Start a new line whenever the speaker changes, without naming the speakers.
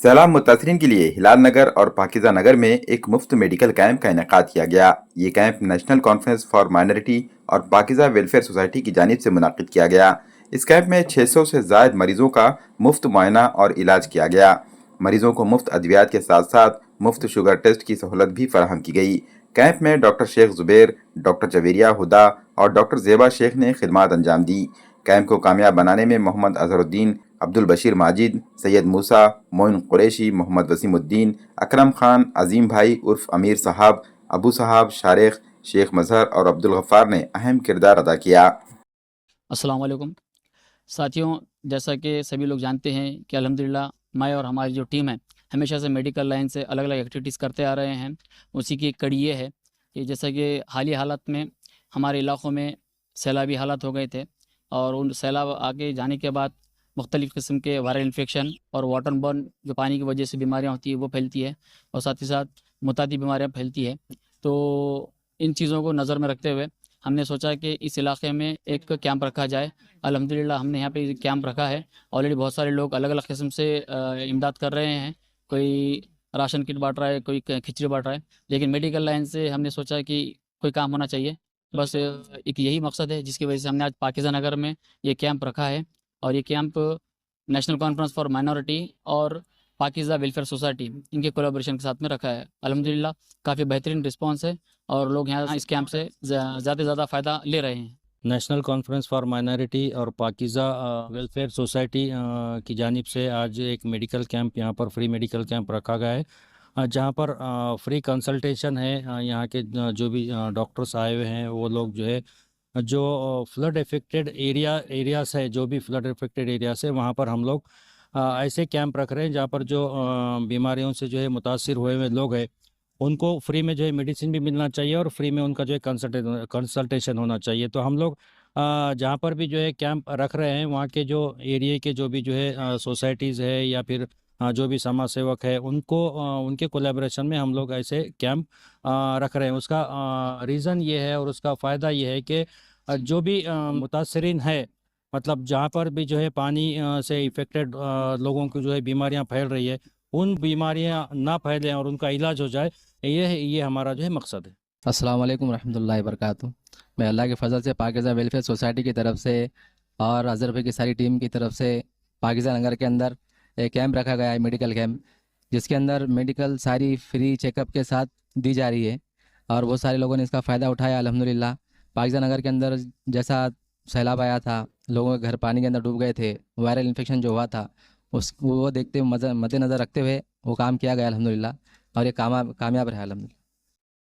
سیلاب متاثرین کے لیے ہلال نگر اور پاکیزہ نگر میں ایک مفت میڈیکل کیمپ کا انعقاد کیا گیا۔ یہ camp national conference for minority اور پاکیزہ ویلفیئر سوسائٹی کی جانب سے منعقد کیا گیا۔ اس کیمپ میں 600 سے زائد مریضوں کا مفت معائنہ اور علاج کیا گیا۔ مریضوں کو مفت ادویات کے ساتھ ساتھ مفت شوگر ٹیسٹ کی سہولت بھی فراہم کی گئی۔ کیمپ میں ڈاکٹر شیخ زبیر، ڈاکٹر جویریہ ہدا اور ڈاکٹر زیبا شیخ نے خدمات انجام دی۔ کیمپ کو کامیاب بنانے میں محمد اظہر الدین، عبد البشیر ماجد، سید موسیٰ، معین قریشی، محمد وسیم الدین، اکرم خان، عظیم بھائی عرف امیر صاحب، ابو صاحب، شارخ، شیخ مظہر اور عبد الغفار نے اہم کردار ادا کیا۔
السلام علیکم ساتھیوں، جیسا کہ سبھی لوگ جانتے ہیں کہ الحمدللہ میں اور ہماری جو ٹیم ہے ہمیشہ سے میڈیکل لائن سے الگ الگ ایکٹیویٹیز کرتے آ رہے ہیں۔ اسی کی ایک کڑی یہ ہے کہ جیسا کہ حالیہ حالات میں ہمارے علاقوں میں سیلابی حالات ہو گئے تھے، اور ان سیلاب آگے جانے کے بعد مختلف قسم کے وائرل انفیکشن اور واٹر بورن جو پانی کی وجہ سے بیماریاں ہوتی ہیں وہ پھیلتی ہے، اور ساتھ ہی ساتھ متعدی بیماریاں پھیلتی ہے۔ تو ان چیزوں کو نظر میں رکھتے ہوئے ہم نے سوچا کہ اس علاقے میں ایک کیمپ رکھا جائے۔ الحمدللہ ہم نے یہاں پہ کیمپ رکھا ہے۔ آلریڈی بہت سارے لوگ الگ الگ قسم سے امداد کر رہے ہیں، کوئی راشن کٹ بانٹ رہا ہے، کوئی کھچڑی بانٹ رہا ہے، لیکن میڈیکل لائن سے ہم نے سوچا کہ کوئی کام ہونا چاہیے۔ بس ایک یہی مقصد ہے جس کی وجہ سے ہم نے آج پاکیزہ نگر میں یہ کیمپ رکھا ہے، اور یہ camp national conference for minority اور پاکیزہ ویلفیئر سوسائٹی ان کے کولیبریشن کے ساتھ میں رکھا ہے۔ الحمدللہ کافی بہترین رسپانس ہے، اور لوگ یہاں اس کیمپ سے زیادہ سے زیادہ فائدہ لے رہے ہیں۔
نیشنل کانفرنس فار مائنرٹی اور پاکیزہ ویلفیئر سوسائٹی کی جانب سے آج ایک میڈیکل کیمپ یہاں پر فری میڈیکل کیمپ رکھا گیا ہے، جہاں پر فری کنسلٹیشن ہے۔ یہاں کے جو بھی ڈاکٹرس آئے ہوئے ہیں وہ لوگ جو ہے جو فلڈ افیکٹڈ ایریاز ہے، جو بھی فلڈ افیکٹڈ ایریاز ہے وہاں پر ہم لوگ ایسے کیمپ رکھ رہے ہیں جہاں پر جو بیماریوں سے جو ہے متاثر ہوئے ہوئے لوگ ہیں ان کو فری میں جو ہے میڈیسن بھی ملنا چاہیے، اور فری میں ان کا جو ہے کنسلٹیشن ہونا چاہیے۔ تو ہم لوگ جہاں پر بھی جو ہے کیمپ رکھ رہے ہیں وہاں کے جو ایریے کے جو بھی جو ہے سوسائٹیز ہے یا پھر جو بھی سماج سیوک ہے ان کو ان کے کولیبریشن میں ہم لوگ ایسے کیمپ رکھ رہے ہیں۔ اس کا ریزن یہ ہے اور اس کا فائدہ یہ ہے کہ جو بھی متاثرین ہے، مطلب جہاں پر بھی جو ہے پانی سے افیکٹڈ لوگوں کو جو ہے بیماریاں پھیل رہی ہے، ان بیماریاں نہ پھیلیں اور ان کا علاج ہو جائے، یہ ہمارا جو ہے مقصد ہے۔
السلام علیکم ورحمۃ اللہ وبرکاتہ۔ میں اللہ کے فضل سے پاکیزہ ویلفیئر سوسائٹی کی طرف سے اور اظہر بھائی کی ساری ٹیم کی طرف سے پاکیزہ نگر کے اندر ایک کیمپ رکھا گیا ہے، میڈیکل کیمپ، جس کے اندر میڈیکل ساری فری چیک اپ کے ساتھ دی جا رہی ہے، اور بہت سارے لوگوں نے اس کا فائدہ اٹھایا الحمدللہ۔ پاکیزہ نگر کے اندر جیسا سیلاب آیا تھا، لوگوں کے گھر پانی کے اندر ڈوب گئے تھے، وائرل انفیکشن جو ہوا تھا وہ دیکھتے ہوئے مد نظر رکھتے ہوئے وہ کام کیا گیا الحمدللہ، اور یہ کامیاب رہا الحمدللہ۔